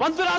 15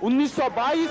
1922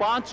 5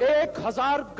1000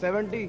70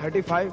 35।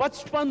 55,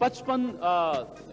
55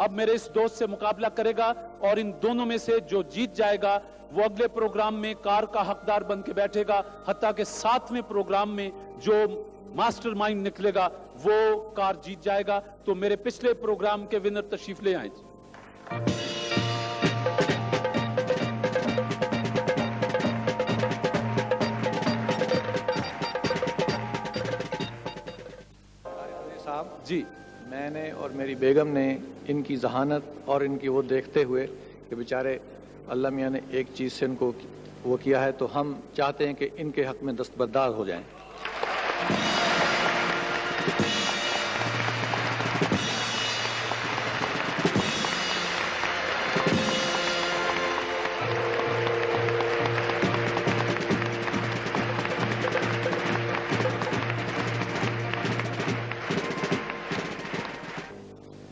اب میرے اس دوست سے مقابلہ کرے گا اور ان دونوں میں سے جو جیت جائے گا وہ اگلے پروگرام میں کار کا حقدار بن کے بیٹھے گا، حتیٰ کہ 7ویں پروگرام میں جو ماسٹر مائنڈ نکلے گا وہ کار جیت جائے گا۔ تو میرے پچھلے پروگرام کے ونر تشریف لے آئیں جی۔ صاحب جی میں نے اور میری بیگم نے ان کی ذہانت اور ان کی وہ دیکھتے ہوئے کہ بیچارے اللہ میاں نے ایک چیز سے ان کو وہ کیا ہے، تو ہم چاہتے ہیں کہ ان کے حق میں دستبردار ہو جائیں۔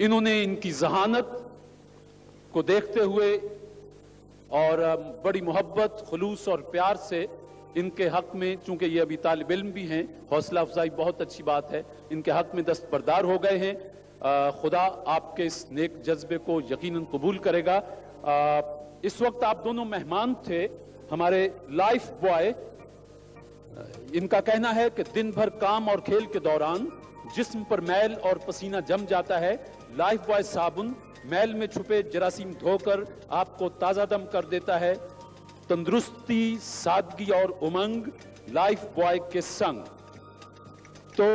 انہوں نے ان کی ذہانت کو دیکھتے ہوئے اور بڑی محبت، خلوص اور پیار سے ان کے حق میں، چونکہ یہ ابھی طالب علم بھی ہیں، حوصلہ افزائی بہت اچھی بات ہے، ان کے حق میں دستبردار ہو گئے ہیں۔ خدا آپ کے اس نیک جذبے کو یقیناً قبول کرے گا۔ اس وقت آپ دونوں مہمان تھے۔ ہمارے لائف بوائے، ان کا کہنا ہے کہ دن بھر کام اور کھیل کے دوران جسم پر میل اور پسینہ جم جاتا ہے۔ لائف بوائے صابن میل میں چھپے جراثیم دھو کر آپ کو تازہ دم کر دیتا ہے۔ تندرستی، سادگی اور امنگ لائف بوائے کے سنگ۔ تو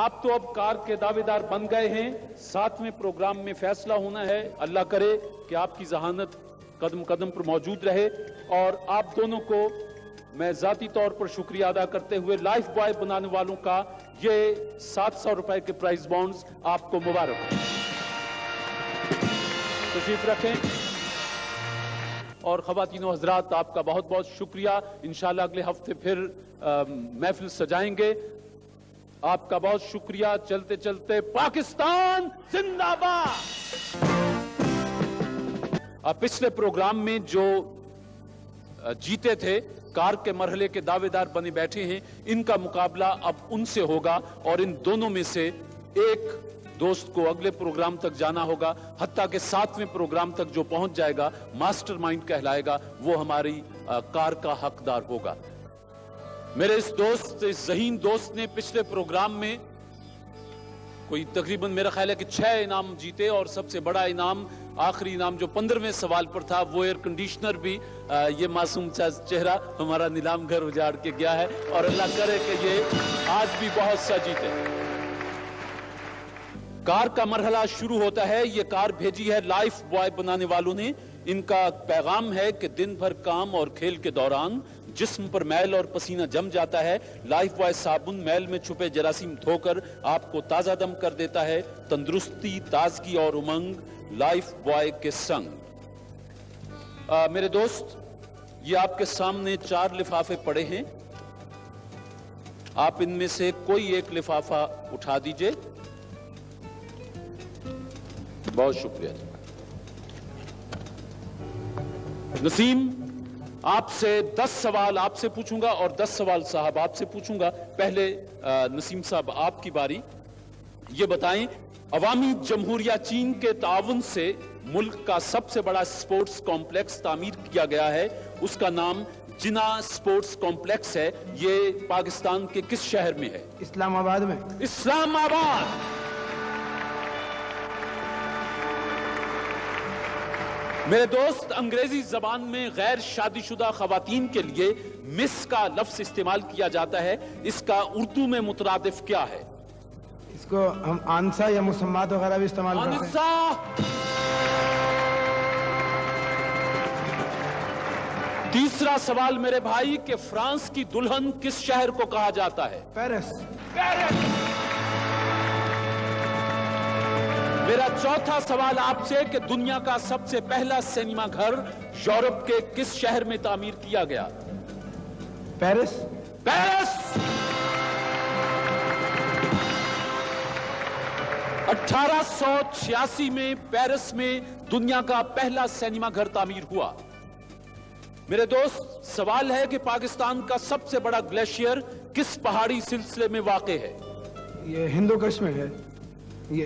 آپ تو اب کار کے دعوے دار بن گئے ہیں، 7ویں پروگرام میں فیصلہ ہونا ہے۔ اللہ کرے کہ آپ کی ذہانت قدم قدم پر موجود رہے، اور آپ دونوں کو میں ذاتی طور پر شکریہ ادا کرتے ہوئے لائف بوائے بنانے والوں کا یہ 700 روپے کے پرائز بانڈز آپ کو مبارک۔ تشریف رکھیں۔ اور خواتین و حضرات، آپ کا بہت بہت شکریہ۔ انشاءاللہ اگلے ہفتے پھر محفل سجائیں گے۔ آپ کا بہت شکریہ۔ چلتے چلتے پاکستان زندہ باد۔ پچھلے پروگرام میں جو جیتے تھے، کار کے مرحلے کے دعوے دار بنے بیٹھے ہیں، ان کا مقابلہ اب ان سے ہوگا، اور ان دونوں میں سے ایک دوست کو اگلے پروگرام تک جانا ہوگا، حتیٰ کہ 7ویں پروگرام تک جو پہنچ جائے گا، ماسٹر مائنڈ کہلائے گا، وہ ہماری کار کا حقدار ہوگا۔ میرے اس ذہین دوست نے پچھلے پروگرام میں کوئی تقریباً میرا خیال ہے کہ 6 انعام جیتے، اور سب سے بڑا انعام، آخری انعام جو 15ویں سوال پر تھا، وہ ایئر کنڈیشنر بھی یہ معصوم چہرہ ہمارا نیلام گھر اجاڑ کے گیا ہے، اور اللہ کرے کہ یہ آج بھی بہت سا جیتے۔ کار کا مرحلہ شروع ہوتا ہے۔ یہ کار بھیجی ہے لائف بوائے بنانے والوں نے۔ ان کا پیغام ہے کہ دن بھر کام اور کھیل کے دوران جسم پر میل اور پسینہ جم جاتا ہے۔ لائف بوائے صابن میل میں چھپے جراثیم دھو کر آپ کو تازہ دم کر دیتا ہے۔ تندرستی، تازگی اور امنگ لائف بوائے کے سنگ۔ میرے دوست، یہ آپ کے سامنے 4 لفافے پڑے ہیں۔ آپ ان میں سے کوئی ایک لفافہ اٹھا دیجئے۔ بہت شکریہ۔ نسیم، آپ سے 10 سوال آپ سے پوچھوں گا اور 10 سوال صاحب آپ سے پوچھوں گا۔ پہلے نسیم صاحب، آپ کی باری۔ یہ بتائیں، عوامی جمہوریہ چین کے تعاون سے ملک کا سب سے بڑا سپورٹس کمپلیکس تعمیر کیا گیا ہے، اس کا نام جنا سپورٹس کمپلیکس ہے۔ یہ پاکستان کے کس شہر میں ہے؟ اسلام آباد میں۔ اسلام آباد۔ میرے دوست، انگریزی زبان میں غیر شادی شدہ خواتین کے لیے مس کا لفظ استعمال کیا جاتا ہے، اس کا اردو میں مترادف کیا ہے؟ اس کو ہم آنسا یا مسمات وغیرہ بھی استعمال کرتے ہیں۔ آنسا۔ تیسرا سوال میرے بھائی، کہ فرانس کی دلہن کس شہر کو کہا جاتا ہے؟ پیرس۔ میرا چوتھا سوال آپ سے، کہ دنیا کا سب سے پہلا سینما گھر یورپ کے کس شہر میں تعمیر کیا گیا؟ پیرس۔ پیرس۔ 1886 میں پیرس میں دنیا کا پہلا سینما گھر تعمیر ہوا۔ میرے دوست، سوال ہے کہ پاکستان کا سب سے بڑا گلیشیئر کس پہاڑی سلسلے میں واقع ہے؟ یہ ہندو کش میں ہے۔ یہ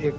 1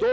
2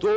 2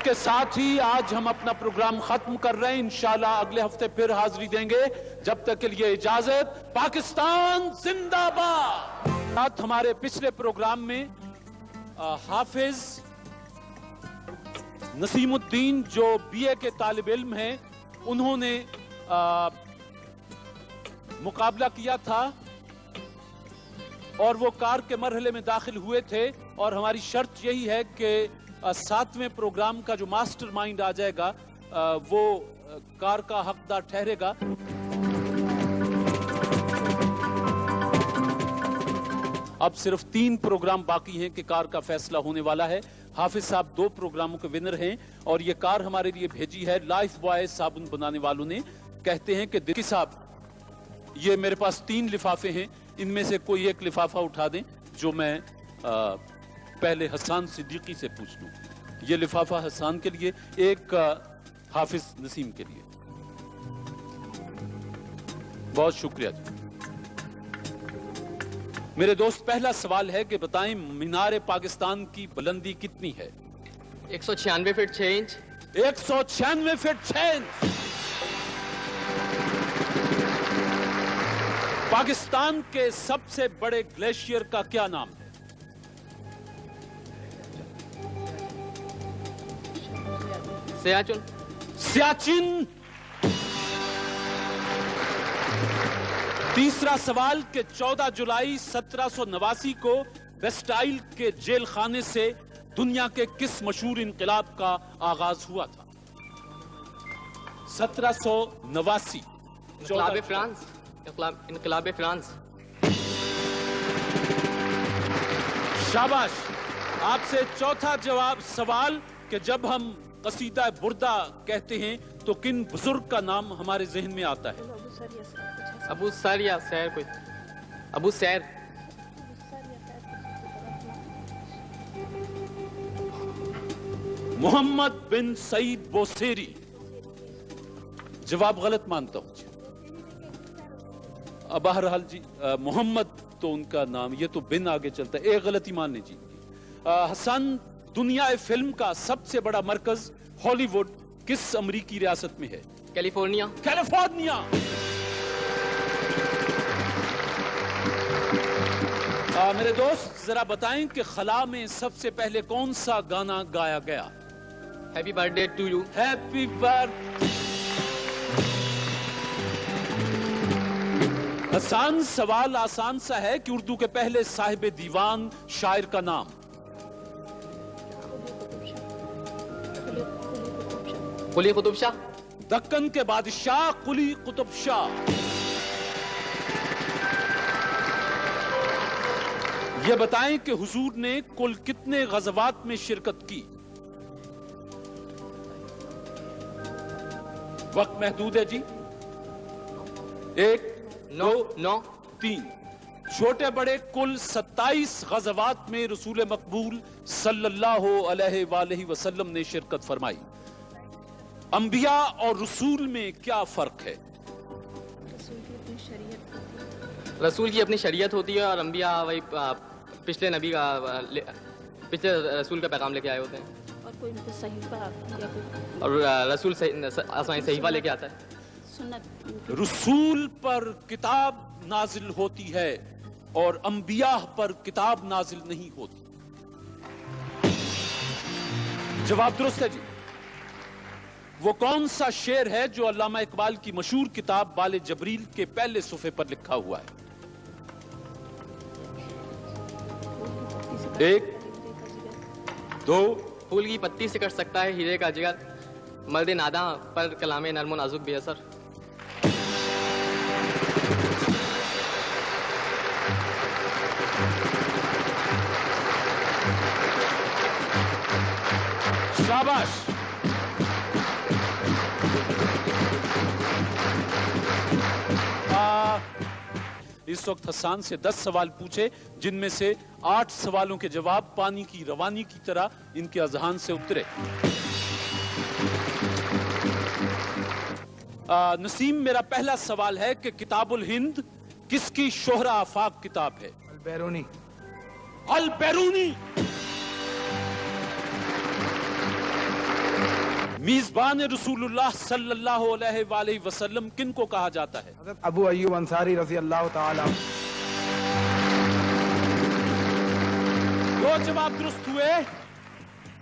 اس کے ساتھ ہی آج ہم اپنا پروگرام ختم کر رہے ہیں. انشاءاللہ اگلے ہفتے پھر حاضری دیں گے. جب تک کے لیے اجازت. پاکستان زندہ باد. ہمارے پچھلے پروگرام میں حافظ نسیم الدین جو بی اے کے طالب علم ہیں, انہوں نے مقابلہ کیا تھا اور وہ کار کے مرحلے میں داخل ہوئے تھے, اور ہماری شرط یہی ہے کہ 7ویں پروگرام کا جو ماسٹر مائنڈ آ جائے گا وہ کار کا حقدار ٹھہرے گا. اب صرف 3 پروگرام باقی ہیں کہ کار کا فیصلہ ہونے والا ہے. حافظ صاحب 2 پروگراموں کے ونر ہیں, اور یہ کار ہمارے لیے بھیجی ہے لائف بوائے صابن بنانے والوں نے. کہتے ہیں کہ دلکی صاحب, یہ میرے پاس 3 لفافے ہیں, ان میں سے کوئی ایک لفافہ اٹھا دیں جو میں پہلے حسان صدیقی سے پوچھ لوں. یہ لفافہ حسان کے لیے, ایک حافظ نسیم کے لیے. بہت شکریہ جی. میرے دوست, پہلا سوال ہے کہ بتائیں مینار پاکستان کی بلندی کتنی ہے؟ 196 feet 6 inch. 196 feet 6 inch. Pakistan کے سب سے بڑے گلیشیئر کا کیا نام ہے؟ سیاچن. تیسرا سوال کہ 14 جولائی 1789 کو بیسٹائل کے جیل خانے سے دنیا کے کس مشہور انقلاب کا آغاز ہوا تھا؟ 1789. انقلاب فرانس. انقلاب فرانس. شاباش. آپ سے چوتھا سوال کہ جب ہم قصیدہ بردہ کہتے ہیں تو کن بزرگ کا نام ہمارے ذہن میں آتا ہے؟ ابو سر یا سیر. کوئی ابو سیر. محمد بن سعید بوسیری. جواب غلط مانتا ہوں جی. بہرحال جی, محمد تو ان کا نام, یہ تو بن آگے چلتا ہے, ایک غلطی مان لیجیے. حسن, دنیا فلم کا سب سے بڑا مرکز ہالی ووڈ کس امریکی ریاست میں ہے؟ کیلیفورنیا. کیلیفورنیا. میرے دوست, ذرا بتائیں کہ خلا میں سب سے پہلے کون سا گانا گایا گیا؟ Happy birthday to you. Happy birth. Hassan, سوال آسان سا ہے کہ اردو کے پہلے صاحب دیوان شاعر کا نام؟ قلی قطب شاہ. دکن کے بادشاہ قلی قطب شاہ. یہ بتائیں کہ حضور نے کل کتنے غزوات میں شرکت کی؟ وقت محدود ہے جی. 1 2 3. چھوٹے بڑے کل 27 غزوات میں رسول مقبول صلی اللہ علیہ وآلہ وسلم نے شرکت فرمائی. انبیاء اور رسول میں کیا فرق ہے؟ رسول کی اپنی شریعت ہوتی ہے اور انبیاء وہی پچھلے نبی کا پچھلے رسول کا پیغام لے کے آئے ہوتے ہیں. اور کوئی صحیفہ اور رسول آسمانی صحیفہ لے کے آتا ہے. سنت. رسول پر کتاب نازل ہوتی ہے اور انبیاء پر کتاب نازل نہیں ہوتی. جواب درست ہے جی. وہ کون سا شعر ہے جو علامہ اقبال کی مشہور کتاب بال جبریل کے پہلے صفحے پر لکھا ہوا ہے؟ 1 2. پھول کی پتی سے کٹ سکتا ہے ہیرے کا جگر, مرد ناداں پر کلام نرم و نازک بے اثر. شاباش. اس وقت حسان سے 10 سوال پوچھے, جن میں سے 8 سوالوں کے جواب پانی کی روانی کی طرح ان کے اذہان سے اترے. نسیم, میرا پہلا سوال ہے کہ کتاب الہند کس کی شہرہ آفاق کتاب ہے؟ البیرونی. البیرونی. میزبان رسولullah sallallahu alaihi وآلہ وسلم کن کو کہا جاتا ہے؟ حضرت ابو ایوب انصاری رضی اللہ تعالی عنہ۔ دو جواب درست ہوئے۔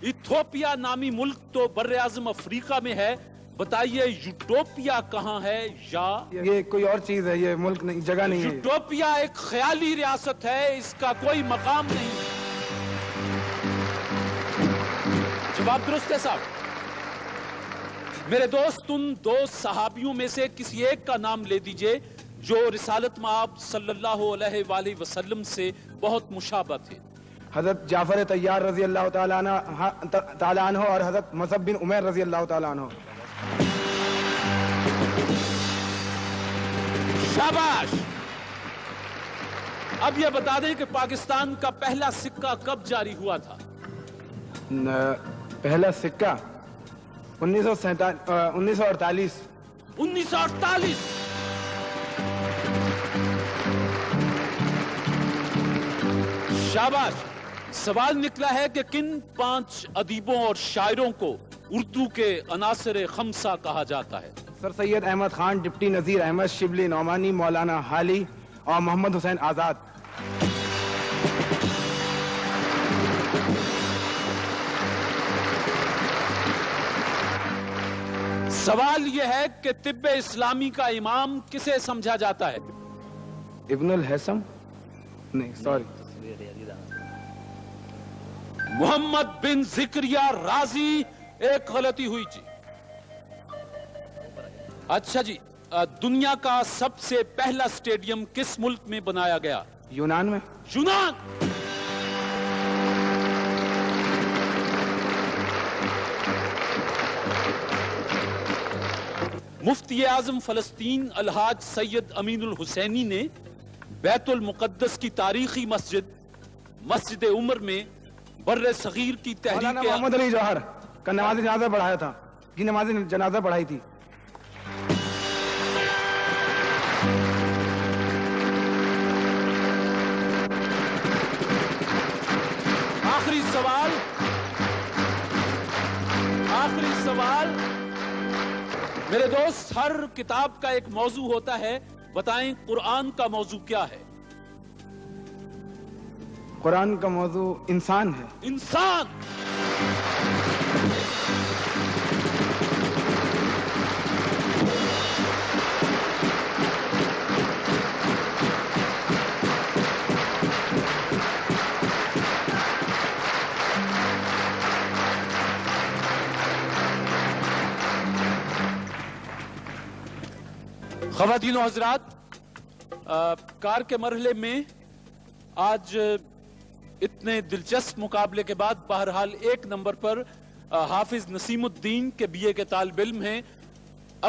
ایتھوپیا نامی ملک تو بر اعظم افریقہ میں ہے، بتائیے یوٹوپیا کہاں ہے؟ یا یہ کوئی اور چیز ہے، یہ ملک نہیں، جگہ نہیں ہے۔ یوٹوپیا ایک خیالی ریاست ہے، اس کا کوئی مقام نہیں۔ جواب درست ہے صاحب؟ میرے دوست ان دو صحابیوں میں سے کسی ایک کا نام لے دیجئے جو رسالت مآب صلی اللہ علیہ وآلہ وسلم سے بہت مشابہ تھے۔ حضرت جعفر طیار رضی اللہ تعالیٰ عنہ اور حضرت مصعب بن عمیر رضی اللہ تعالیٰ عنہ۔ شاباش! اب یہ بتا دیں کہ پاکستان کا پہلا سکہ کب جاری ہوا تھا؟ پہلا سکہ 1948۔ 1948! شاباش! سوال نکلا ہے کہ کن 5 ادیبوں اور شاعروں کو اردو کے عناصر خمسہ کہا جاتا ہے؟ سر سید احمد خان، ڈپٹی نذیر احمد، شبلی نعمانی، مولانا حالی اور محمد حسین آزاد۔ سوال یہ ہے کہ طب اسلامی کا امام کسے سمجھا جاتا ہے؟ ابن الحسم، نہیں سوری، محمد بن زکریا رازی۔ ایک غلطی ہوئی جی۔ اچھا جی، دنیا کا سب سے پہلا سٹیڈیم کس ملک میں بنایا گیا؟ یونان میں۔ یونان! مفتی اعظم فلسطین الحاج سید امین الحسینی نے بیت المقدس کی تاریخی مسجد عمر میں بر صغیر کی مولانا تحریک محمد علی جوہر کا نماز جنازہ پڑھایا تھا، کی نماز جنازہ پڑھائی تھی۔ آخری سوال میرے دوست، ہر کتاب کا ایک موضوع ہوتا ہے، بتائیں قرآن کا موضوع کیا ہے؟ قرآن کا موضوع انسان ہے۔ انسان! خواتین و حضرات، کار کے مرحلے میں آج اتنے دلچسپ مقابلے کے بعد بہرحال 1 نمبر پر حافظ نسیم الدین کے BA کے طالب علم ہیں،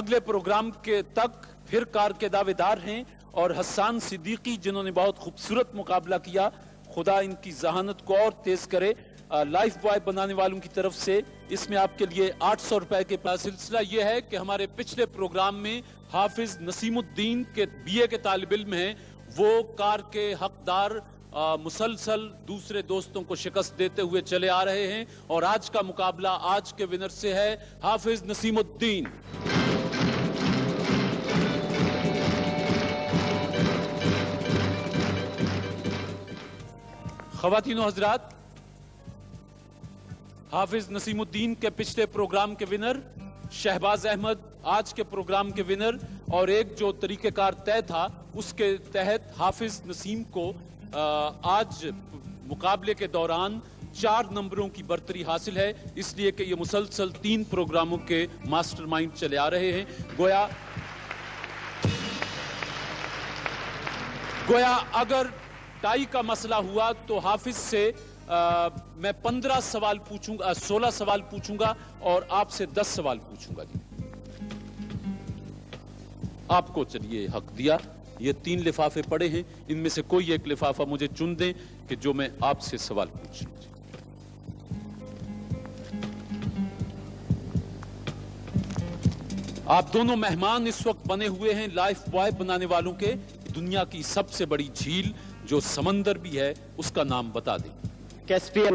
اگلے پروگرام کے تک پھر کار کے دعوے دار ہیں، اور حسان صدیقی جنہوں نے بہت خوبصورت مقابلہ کیا، خدا ان کی ذہانت کو اور تیز کرے۔ لائف بوائے بنانے والوں کی طرف سے اس میں آپ کے لیے 800 روپے کے سلسلہ یہ ہے کہ ہمارے پچھلے پروگرام میں حافظ نسیم الدین کے BA کے طالب علم ہیں، وہ کار کے حقدار مسلسل دوسرے دوستوں کو شکست دیتے ہوئے چلے آ رہے ہیں، اور آج کا مقابلہ آج کے ونر سے ہے حافظ نسیم الدین۔ خواتین و حضرات، حافظ نسیم الدین کے پچھلے پروگرام کے ونر شہباز احمد آج کے پروگرام کے ونر، اور ایک جو طریقہ کار طے تھا اس کے تحت حافظ نسیم کو آج مقابلے کے دوران 4 نمبروں کی برتری حاصل ہے، اس لیے کہ یہ مسلسل 3 پروگراموں کے ماسٹر مائنڈ چلے آ رہے ہیں۔ گویا اگر ٹائی کا مسئلہ ہوا تو حافظ سے میں 15 سوال پوچھوں گا، 16 سوال پوچھوں گا، اور آپ سے 10 سوال پوچھوں گا۔ جی آپ کو چلیے حق دیا، یہ 3 لفافے پڑے ہیں، ان میں سے کوئی ایک لفافہ مجھے چن دیں کہ جو میں آپ سے سوال پوچھ لوں۔ آپ دونوں مہمان اس وقت بنے ہوئے ہیں لائف بوائے بنانے والوں کے۔ دنیا کی سب سے بڑی جھیل جو سمندر بھی ہے اس کا نام بتا دیں۔ کیسپین۔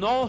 9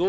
2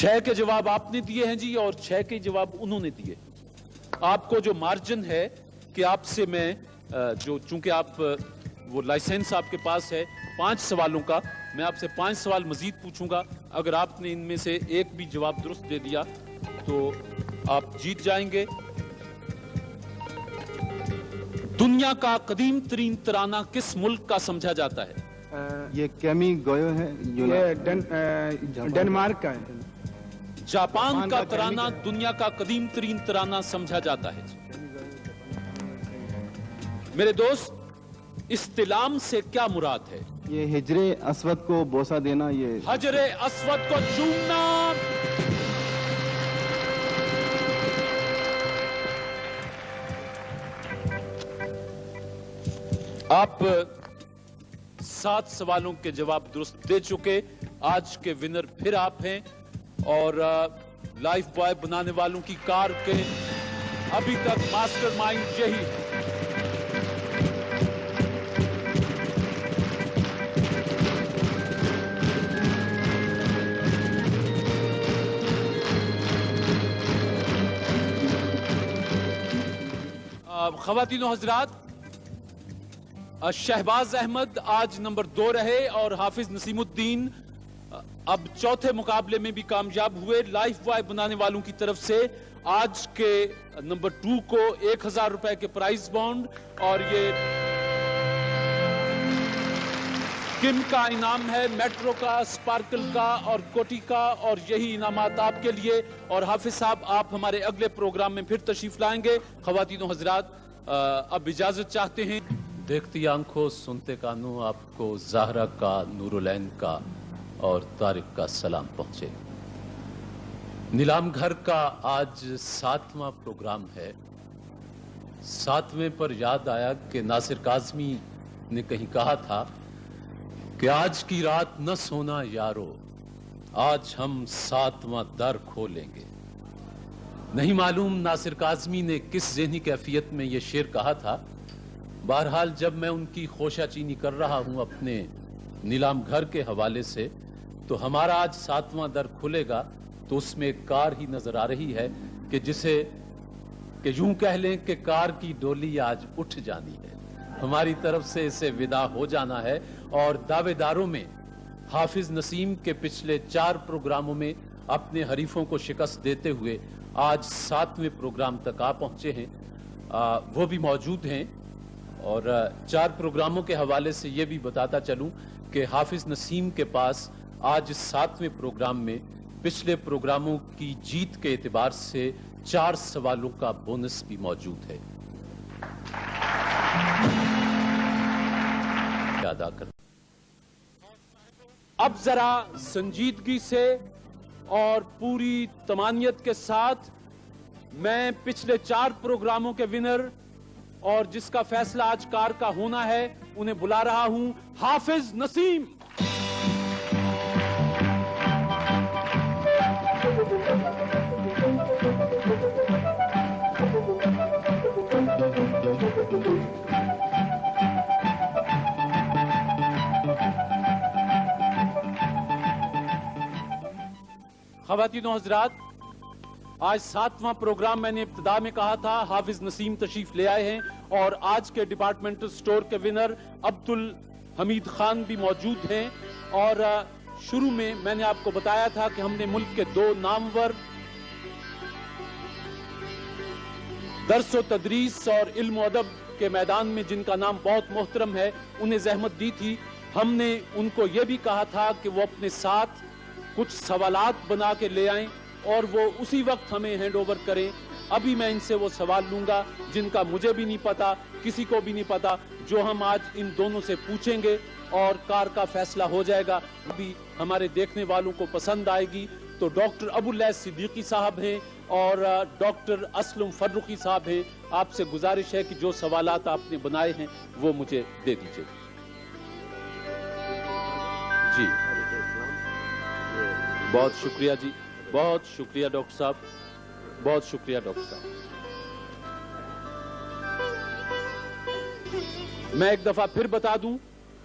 6 کے جواب آپ نے دیے ہیں جی اور 6 کے جواب انہوں نے دیے. آپ کو جو مارجن ہے کہ آپ سے میں چونکہ آپ وہ لائسنس آپ کے پاس ہے 5 سوالوں کا, میں آپ سے 5 سوال مزید پوچھوں گا. اگر آپ نے ان میں سے ایک بھی جواب درست دے دیا تو آپ جیت جائیں گے. دنیا کا قدیم ترین ترانہ کس ملک کا سمجھا جاتا ہے؟ یہ کیمی گویو ہے, یہ ڈنمارک کا ہے. جاپان کا ترانہ دنیا کا قدیم ترین ترانہ سمجھا جاتا ہے. میرے دوست, استلام سے کیا مراد ہے؟ یہ حجر اسود کو بوسہ دینا. یہ حجر اسود کو چومنا. آپ 7 سوالوں کے جواب درست دے چکے. آج کے ونر پھر آپ ہیں اور لائف بوائے بنانے والوں کی کار کے ابھی تک ماسٹر مائنڈ یہی ہے. خواتین و حضرات, شہباز احمد آج نمبر 2 رہے اور حافظ نسیم الدین اب چوتھے مقابلے میں بھی کامیاب ہوئے. لائف بوائے بنانے والوں کی طرف سے آج کے نمبر 2 کو 1000 روپے کے پرائز بانڈ اور یہ کم کا انعام ہے, میٹرو کا, سپارکل کا اور کوٹی کا, اور یہی انعامات آپ کے لیے. اور حافظ صاحب آپ ہمارے اگلے پروگرام میں پھر تشریف لائیں گے. خواتین و حضرات اب اجازت چاہتے ہیں. دیکھتی آنکھوں سنتے کانوں آپ کو زہرا کا, نور العین کا اور طارق کا سلام پہنچے. نیلام گھر کا آج 7واں پروگرام ہے. 7ویں پر یاد آیا کہ ناصر کاظمی نے کہیں کہا تھا کہ آج کی رات نہ سونا یارو, آج ہم 7واں در کھولیں گے. نہیں معلوم ناصر کاظمی نے کس ذہنی کیفیت میں یہ شعر کہا تھا. بہرحال جب میں ان کی خوشہ چینی کر رہا ہوں اپنے نیلام گھر کے حوالے سے, تو ہمارا آج 7واں در کھلے گا تو اس میں ایک کار ہی نظر آ رہی ہے کہ جسے کہ یوں کہہ لیں کہ کار کی ڈولی آج اٹھ جانی ہے. ہماری طرف سے اسے ودا ہو جانا ہے. اور دعوے داروں میں حافظ نسیم کے پچھلے 4 پروگراموں میں اپنے حریفوں کو شکست دیتے ہوئے آج 7ویں پروگرام تک آ پہنچے ہیں, وہ بھی موجود ہیں. اور 4 پروگراموں کے حوالے سے یہ بھی بتاتا چلوں کہ حافظ نسیم کے پاس آج 7ویں پروگرام میں پچھلے پروگراموں کی جیت کے اعتبار سے 4 سوالوں کا بونس بھی موجود ہے. ادا کر اب ذرا سنجیدگی سے اور پوری تمانیت کے ساتھ میں پچھلے 4 پروگراموں کے ونر اور جس کا فیصلہ آج کار کا ہونا ہے انہیں بلا رہا ہوں. حافظ نسیم. خواتین و حضرات, آج 7واں پروگرام میں نے ابتدا میں کہا تھا حافظ نسیم تشریف لے آئے ہیں اور آج کے ڈپارٹمنٹل سٹور کے ونر عبد الحمید خان بھی موجود ہیں. اور شروع میں نے آپ کو بتایا تھا کہ ہم نے ملک کے 2 نامور درس و تدریس اور علم و ادب کے میدان میں جن کا نام بہت محترم ہے انہیں زحمت دی تھی. ہم نے ان کو یہ بھی کہا تھا کہ وہ اپنے ساتھ کچھ سوالات بنا کے لے آئیں اور وہ اسی وقت ہمیں ہینڈ اوور کریں. ابھی میں ان سے وہ سوال لوں گا جن کا مجھے بھی نہیں پتا, کسی کو بھی نہیں پتا, جو ہم آج ان دونوں سے پوچھیں گے اور کار کا فیصلہ ہو جائے گا. ابھی ہمارے دیکھنے والوں کو پسند آئے گی تو ڈاکٹر ابو اللیث صدیقی صاحب ہیں اور ڈاکٹر اسلم فرخی صاحب ہیں. آپ سے گزارش ہے کہ جو سوالات آپ نے بنائے ہیں وہ مجھے دے دیجیے. جی بہت شکریہ جی, بہت شکریہ ڈاکٹر صاحب, بہت شکریہ ڈاکٹر صاحب. میں ایک دفعہ پھر بتا دوں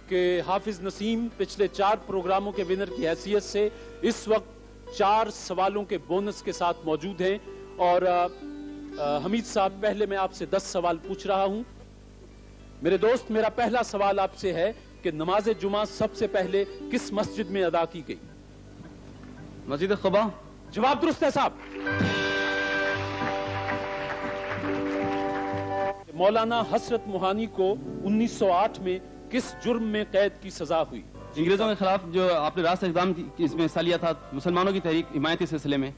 کہ حافظ نسیم پچھلے 4 پروگراموں کے ونر کی حیثیت سے اس وقت 4 سوالوں کے بونس کے ساتھ موجود ہیں اور حمید صاحب پہلے میں آپ سے 10 سوال پوچھ رہا ہوں. میرے دوست میرا پہلا سوال آپ سے ہے کہ نماز جمعہ سب سے پہلے کس مسجد میں ادا کی گئی؟ مسجد قباء. جواب درست ہے صاحب. مولانا حسرت موہانی کو 1908 میں کس جرم میں قید کی سزا ہوئی؟ انگریزوں کے خلاف جو آپ نے راست اقدام اس میں حصہ لیا تھا، مسلمانوں کی تحریک حمایتی سلسلے میں.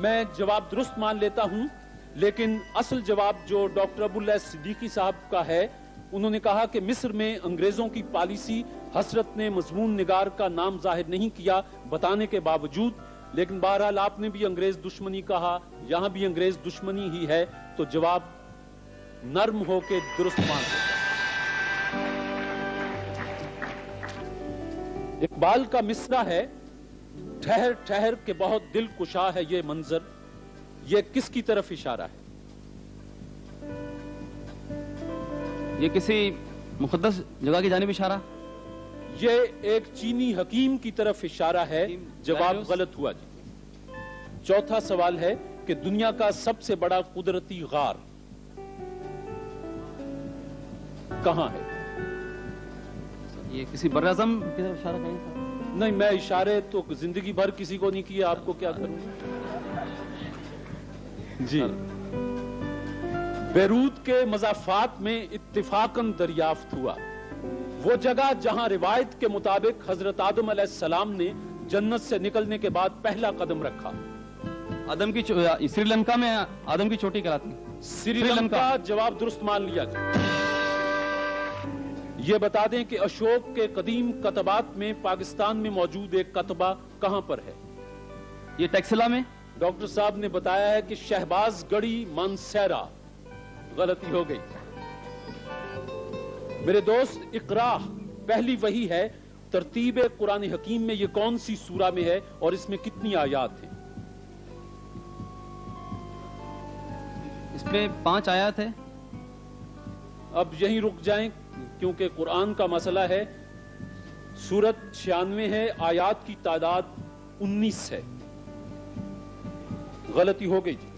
میں جواب درست مان لیتا ہوں، لیکن اصل جواب جو ڈاکٹر ابواللہ صدیقی صاحب کا ہے، انہوں نے کہا کہ مصر میں انگریزوں کی پالیسی، حسرت نے مضمون نگار کا نام ظاہر نہیں کیا بتانے کے باوجود، لیکن بہرحال آپ نے بھی انگریز دشمنی کہا، یہاں بھی انگریز دشمنی ہی ہے، تو جواب نرم ہو کے درست مان لیتا. اقبال کا مصرع ہے، ٹھہر ٹھہر کے بہت دل کشا ہے یہ منظر، یہ کس کی طرف اشارہ ہے؟ یہ کسی مقدس جگہ کی جانب اشارہ؟ یہ ایک چینی حکیم کی طرف اشارہ ہے. جواب غلط ہوا جی. چوتھا سوال ہے کہ دنیا کا سب سے بڑا قدرتی غار کہاں ہے؟ یہ کسی بر اعظم کی طرف اشارہ کریں گے؟ نہیں، میں اشارے تو زندگی بھر کسی کو نہیں کیا، آپ کو کیا کروں جی. بیروت کے مضافات میں اتفاقاً دریافت ہوا وہ جگہ جہاں روایت کے مطابق حضرت آدم علیہ السلام نے جنت سے نکلنے کے بعد پہلا قدم رکھا. سری لنکا میں آدم کی چوٹی کراتی. سری لنکا. جواب درست مان لیا جائے. یہ بتا دیں کہ اشوک کے قدیم کتبات میں پاکستان میں موجود ایک کتبہ کہاں پر ہے؟ یہ ٹیکسلا میں. ڈاکٹر صاحب نے بتایا ہے کہ شہباز گڑھی مانسیرا. غلطی ہو گئی. میرے دوست اقرا پہلی وحی ہے، ترتیب قرآن حکیم میں یہ کون سی سورہ میں ہے اور اس میں کتنی آیات ہیں؟ اس پہ 5 آیات ہے. اب یہیں رک جائیں کیونکہ قرآن کا مسئلہ ہے. سورت 96 ہے، آیات کی تعداد 19 ہے. غلطی ہو گئی جی.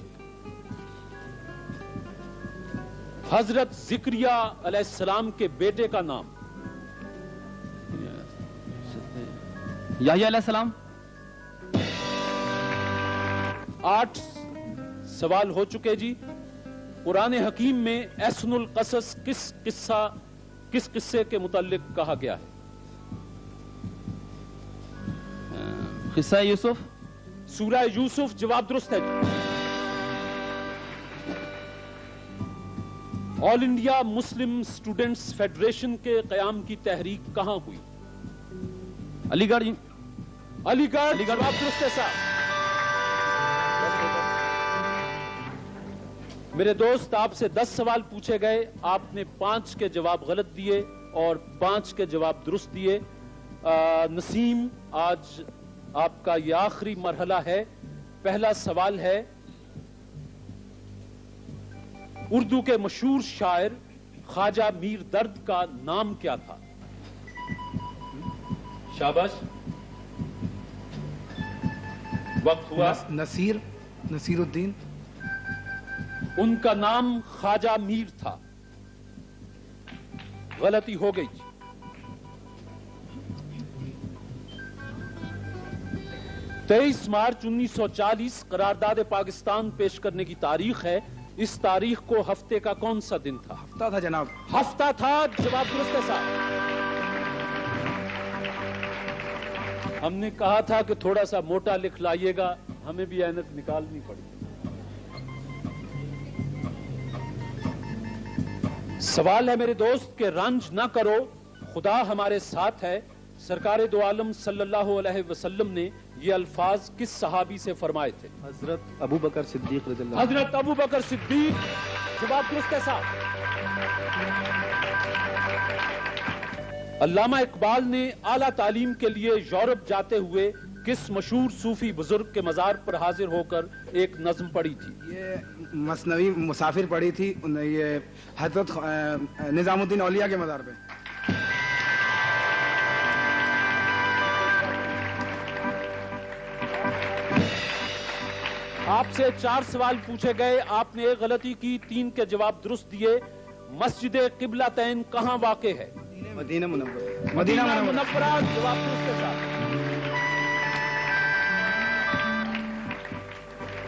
حضرت زکریا علیہ السلام کے بیٹے کا نام؟ یحییٰ علیہ السلام. 8 سوال ہو چکے جی. قرآن حکیم میں احسن القصص کس قصے کے متعلق کہا گیا ہے؟ قصہ یوسف. سورہ یوسف. جواب درست ہے جی. آل انڈیا مسلم اسٹوڈنٹس فیڈریشن کے قیام کی تحریک کہاں ہوئی؟ علی گڑھ. علی گڑھ. جواب درست ہے صاحب. میرے دوست آپ سے 10 سوال پوچھے گئے، آپ نے 5 کے جواب غلط دیے اور 5 کے جواب درست دیے. نسیم، آج آپ کا یہ آخری مرحلہ ہے. پہلا سوال ہے، اردو کے مشہور شاعر خواجہ میر درد کا نام کیا تھا؟ شاباش. وقت ہوا. نصیر الدین. ان کا نام خواجہ میر تھا. غلطی ہو گئی. 23 مارچ 1940 قرارداد پاکستان پیش کرنے کی تاریخ ہے. اس تاریخ کو ہفتے کا کون سا دن تھا؟ ہفتہ تھا جناب. ہفتہ تھا. جواب درست ہے صاحب. ہم نے کہا تھا کہ تھوڑا سا موٹا لکھ لائیے گا، ہمیں بھی اینک نکالنی پڑی. سوال ہے میرے دوست کہ رنج نہ کرو، خدا ہمارے ساتھ ہے. سرکار دو عالم صلی اللہ علیہ وسلم نے یہ الفاظ کس صحابی سے فرمائے تھے؟ حضرت ابو بکر صدیق رضی اللہ عنہ. حضرت ابو بکر صدیق. جواب درست ہے صاحب. علامہ اقبال نے اعلیٰ تعلیم کے لیے یورپ جاتے ہوئے کس مشہور صوفی بزرگ کے مزار پر حاضر ہو کر ایک نظم پڑھی تھی؟ یہ مثنوی مسافر پڑھی تھی یہ حضرت نظام الدین اولیاء کے مزار پہ. آپ سے 4 سوال پوچھے گئے، آپ نے ایک غلطی کی، 3 کے جواب درست دیے۔ مسجد قبلتین کہاں واقع ہے؟ مدینہ منورہ۔ مدینہ منورہ، جواب درست کے ساتھ۔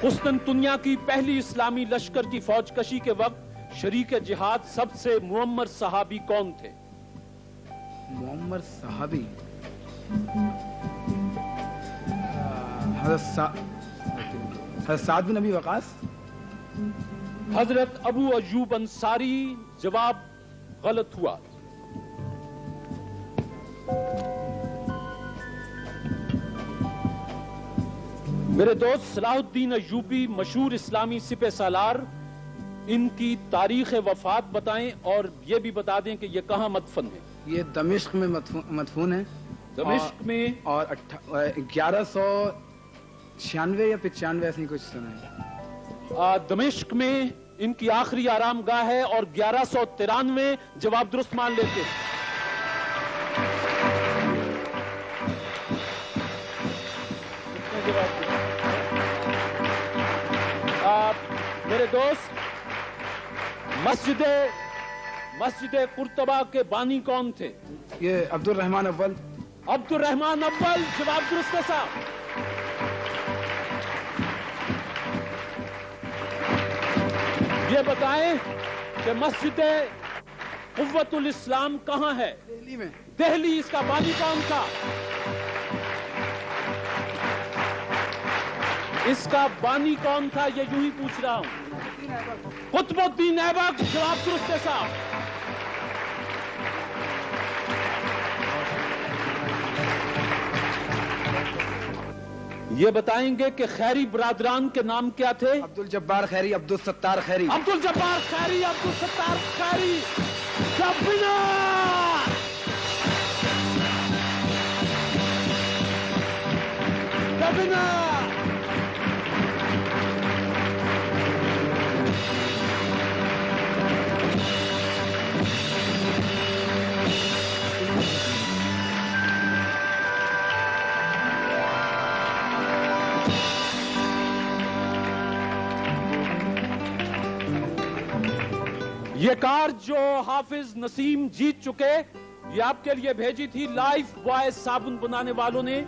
قسطنطنیہ کی پہلی اسلامی لشکر کی فوج کشی کے وقت شریک جہاد سب سے معمر صحابی کون تھے؟ معمر صحابی حضرت سعد بن ابی وقاص۔ حضرت ابو ایوب انصاری، جواب غلط ہوا۔ میرے دوست صلاح الدین ایوبی مشہور اسلامی سپہ سالار، ان کی تاریخ وفات بتائیں اور یہ بھی بتا دیں کہ یہ کہاں مدفن ہے؟ یہ دمشق میں مدفون ہے، دمشق میں، اور 1196 یا 95 ایسی کچھ سنا ہے۔ دمشق میں ان کی آخری آرام گاہ ہے اور 1193 جواب درست مان لیتے ہیں۔ میرے دوست مسجد قرطبہ کے بانی کون تھے؟ یہ عبد الرحمن اول۔ عبد الرحمن اول، جواب درست ہے صاحب۔ یہ بتائیں کہ مسجد قوت الاسلام کہاں ہے؟ دہلی میں۔ دہلی، اس کا بانی کون تھا؟ اس کا بانی کون تھا یہ یوں ہی پوچھ رہا ہوں۔ قطب الدین ایبک، جواب درست ہے صاحب۔ یہ بتائیں گے کہ خیری برادران کے نام کیا تھے؟ عبد الجبار خیری، عبد الستار خیری۔ عبد الجبار خیری، عبد الستار خیری، شبنا شبنا۔ یہ کار جو حافظ نسیم جیت چکے، یہ آپ کے لیے بھیجی تھی لائف بوائے صابن بنانے والوں نے۔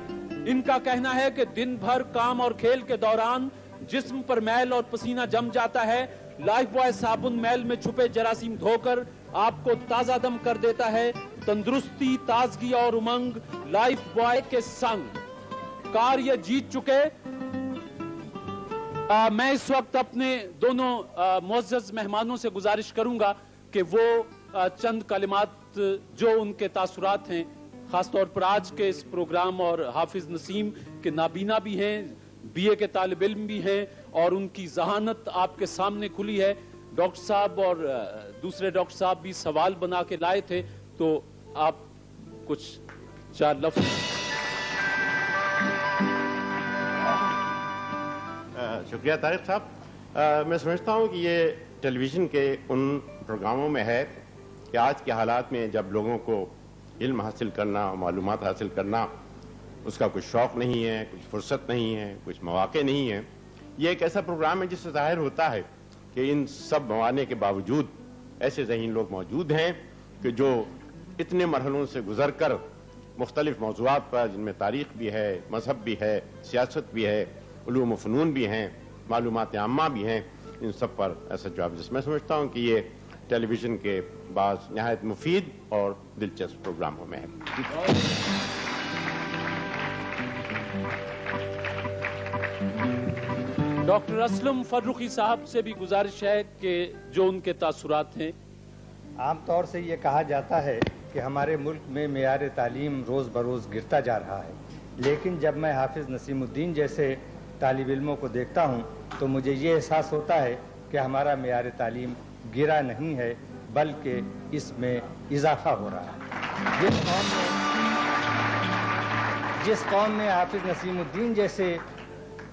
ان کا کہنا ہے کہ دن بھر کام اور کھیل کے دوران جسم پر میل اور پسینہ جم جاتا ہے، لائف بوائے صابن میل میں چھپے جراثیم دھو کر آپ کو تازہ دم کر دیتا ہے۔ تندرستی، تازگی اور امنگ لائف بوائے کے سنگ۔ کار یہ جیت چکے۔ میں اس وقت اپنے دونوں معزز مہمانوں سے گزارش کروں گا کہ وہ چند کلمات جو ان کے تاثرات ہیں، خاص طور پر آج کے اس پروگرام اور حافظ نسیم کے نابینا بھی ہیں، بی اے کے طالب علم بھی ہیں، اور ان کی ذہانت آپ کے سامنے کھلی ہے۔ ڈاکٹر صاحب اور دوسرے ڈاکٹر صاحب بھی سوال بنا کے لائے تھے، تو آپ کچھ 4 لفظ۔ شکریہ طارق صاحب۔ میں سمجھتا ہوں کہ یہ ٹیلی ویژن کے ان پروگراموں میں ہے کہ آج کے حالات میں جب لوگوں کو علم حاصل کرنا، معلومات حاصل کرنا، اس کا کچھ شوق نہیں ہے، کچھ فرصت نہیں ہے، کچھ مواقع نہیں ہے، یہ ایک ایسا پروگرام ہے جس سے ظاہر ہوتا ہے کہ ان سب موانع کے باوجود ایسے ذہین لوگ موجود ہیں کہ جو اتنے مرحلوں سے گزر کر مختلف موضوعات پر، جن میں تاریخ بھی ہے، مذہب بھی ہے، سیاست بھی ہے، علوم و فنون بھی ہیں، معلومات عامہ بھی ہیں، ان سب پر ایسا جواب جس میں سمجھتا ہوں کہ یہ ٹیلی ویژن کے بعض نہایت مفید اور دلچسپ پروگراموں میں ہے۔ ڈاکٹر اسلم فرخی صاحب سے بھی گزارش ہے کہ جو ان کے تاثرات ہیں۔ عام طور سے یہ کہا جاتا ہے کہ ہمارے ملک میں معیار تعلیم روز بروز گرتا جا رہا ہے، لیکن جب میں حافظ نسیم الدین جیسے طالب علموں کو دیکھتا ہوں تو مجھے یہ احساس ہوتا ہے کہ ہمارا معیار تعلیم گرا نہیں ہے بلکہ اس میں اضافہ ہو رہا ہے۔ جس قوم میں حافظ نسیم الدین جیسے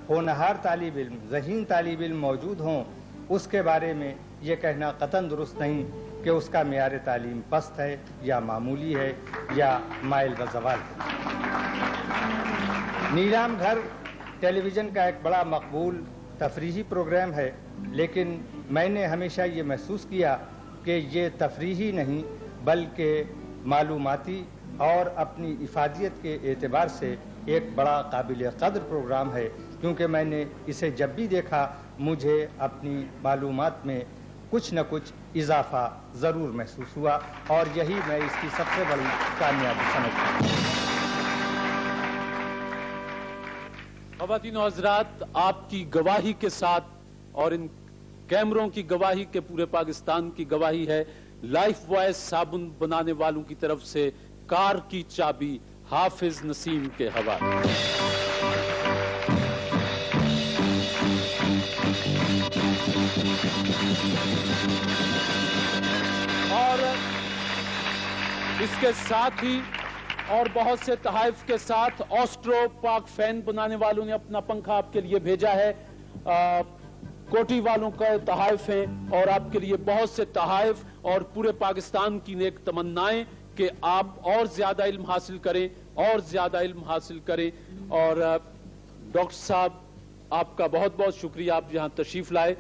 ہونہار طالب علم، ذہین طالب علم موجود ہوں، اس کے بارے میں یہ کہنا قطعاً درست نہیں کہ اس کا معیار تعلیم پست ہے یا معمولی ہے یا مائل و زوال ہے۔ نیلام گھر ٹیلی ویژن کا ایک بڑا مقبول تفریحی پروگرام ہے، لیکن میں نے ہمیشہ یہ محسوس کیا کہ یہ تفریحی نہیں بلکہ معلوماتی اور اپنی افادیت کے اعتبار سے ایک بڑا قابل قدر پروگرام ہے، کیونکہ میں نے اسے جب بھی دیکھا مجھے اپنی معلومات میں کچھ نہ کچھ اضافہ ضرور محسوس ہوا، اور یہی میں اس کی سب سے بڑی کامیابی سمجھتا ہوں۔ خواتین و حضرات، آپ کی گواہی کے ساتھ اور ان کیمروں کی گواہی کے پورے پاکستان کی گواہی ہے، لائف بوائے صابن بنانے والوں کی طرف سے کار کی چابی حافظ نسیم کے حوالے۔ اور اس کے ساتھ ہی اور بہت سے تحائف کے ساتھ آسٹرو پاک فین بنانے والوں نے اپنا پنکھا آپ کے لیے بھیجا ہے۔ کوٹی والوں کا تحائف ہیں اور آپ کے لیے بہت سے تحائف اور پورے پاکستان کی نیک تمنائیں کہ آپ اور زیادہ علم حاصل کریں اور زیادہ علم حاصل کریں۔ اور ڈاکٹر صاحب، آپ کا بہت بہت شکریہ، آپ یہاں تشریف لائے۔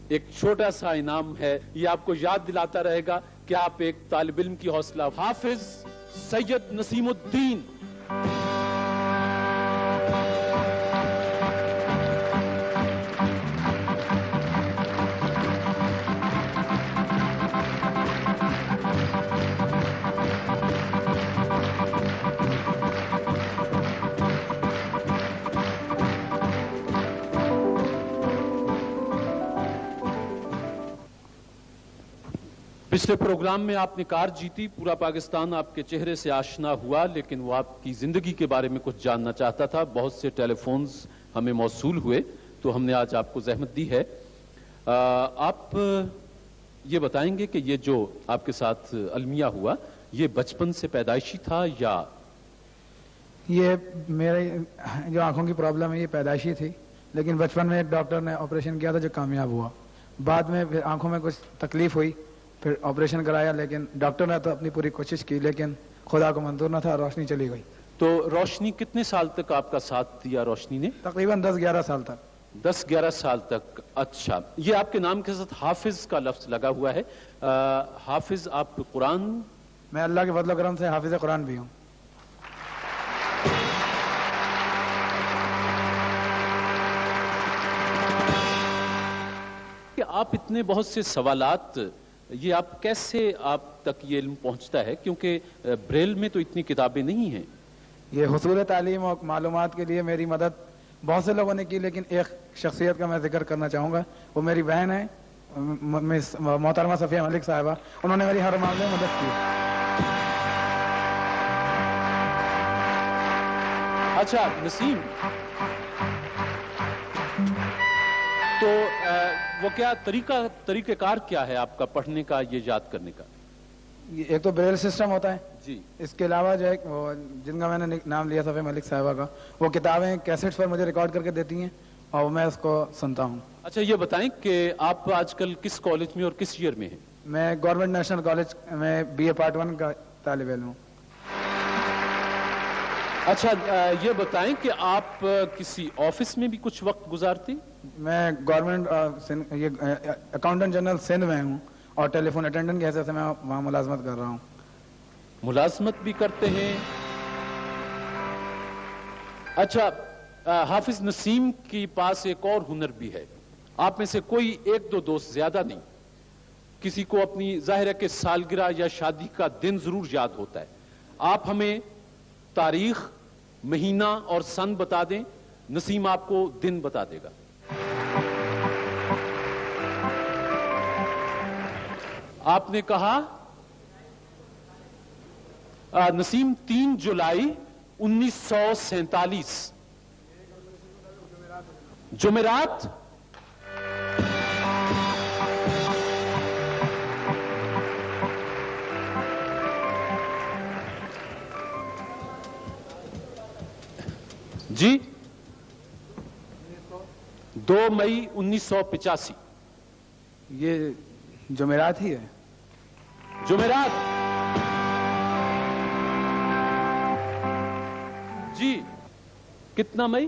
ایک چھوٹا سا انعام ہے، یہ آپ کو یاد دلاتا رہے گا کہ آپ ایک طالب علم کی حوصلہ حافظ سید نسیم الدین۔ پچھلے پروگرام میں آپ نے کار جیتی، پورا پاکستان آپ کے چہرے سے آشنا ہوا، لیکن وہ آپ کی زندگی کے بارے میں کچھ جاننا چاہتا تھا۔ بہت سے ٹیلی فونز ہمیں موصول ہوئے تو ہم نے آج آپ کو زحمت دی ہے۔ آپ یہ بتائیں گے کہ یہ جو آپ کے ساتھ المیہ ہوا، یہ بچپن سے پیدائشی تھا یا؟ یہ میرے جو آنکھوں کی پرابلم ہے یہ پیدائشی تھی، لیکن بچپن میں ایک ڈاکٹر نے آپریشن کیا تھا جو کامیاب ہوا۔ بعد میں پھر آنکھوں میں کچھ تکلیف ہوئی، پھر آپریشن کرایا، لیکن ڈاکٹر نے تو اپنی پوری کوشش کی، لیکن خدا کو منظور نہ تھا، روشنی چلی گئی۔ تو روشنی کتنے سال تک آپ کا ساتھ دیا روشنی نے؟ تقریباً 10-11 سال تک۔ 10-11 سال تک، اچھا۔ یہ آپ کے نام کے ساتھ حافظ کا لفظ لگا ہوا ہے، حافظ آپ قرآن؟ میں اللہ کے فضل و کرم سے حافظ قرآن بھی ہوں۔ کہ آپ اتنے بہت سے سوالات، یہ آپ کیسے آپ تک یہ علم پہنچتا ہے؟ کیونکہ بریل میں تو اتنی کتابیں نہیں ہیں۔ یہ حصول تعلیم اور معلومات کے لیے میری مدد بہت سے لوگوں نے کی، لیکن ایک شخصیت کا میں ذکر کرنا چاہوں گا، وہ میری بہن ہے محترمہ صفیہ ملک صاحبہ، انہوں نے میری ہر معاملے میں مدد کی۔ اچھا نسیم، تو وہ کیا طریقہ کار کیا ہے آپ کا پڑھنے کا، یہ یاد کرنے کا؟ ایک تو بریل سسٹم ہوتا ہے جی، اس کے علاوہ جو ہے جن کا میں نے نام لیا صفیہ ملک صاحبہ کا، وہ کتابیں کیسٹس پر مجھے ریکارڈ کر کے دیتی ہیں اور میں اس کو سنتا ہوں۔ اچھا یہ بتائیں کہ آپ آج کل کس کالج میں اور کس ایئر میں ہیں؟ میں گورنمنٹ نیشنل کالج میں BA پارٹ 1 کا طالب علم ہوں۔ اچھا یہ بتائیں کہ آپ کسی آفس میں بھی کچھ وقت گزارتے؟ میں گورنمنٹ اکاؤنٹنٹ جنرل سندھ میں ہوں اور ٹیلی فون اٹینڈنٹ کی حیثیت سے میں وہاں ملازمت کر رہا ہوں۔ ملازمت بھی کرتے ہیں؟ اچھا حافظ نسیم کے پاس ایک اور ہنر بھی ہے، آپ میں سے کوئی ایک دو دوست، زیادہ نہیں، کسی کو اپنی ظاہر ہے کہ سالگرہ یا شادی کا دن ضرور یاد ہوتا ہے، آپ ہمیں تاریخ، مہینہ اور سن بتا دیں، نسیم آپ کو دن بتا دے گا۔ آپ نے کہا نسیم 3 جولائی 1947 جمعرات۔ جی 2 مئی 1985۔ یہ جمعرات ہی ہے؟ جمعرات جی۔ کتنا مئی؟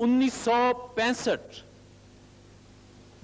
1965।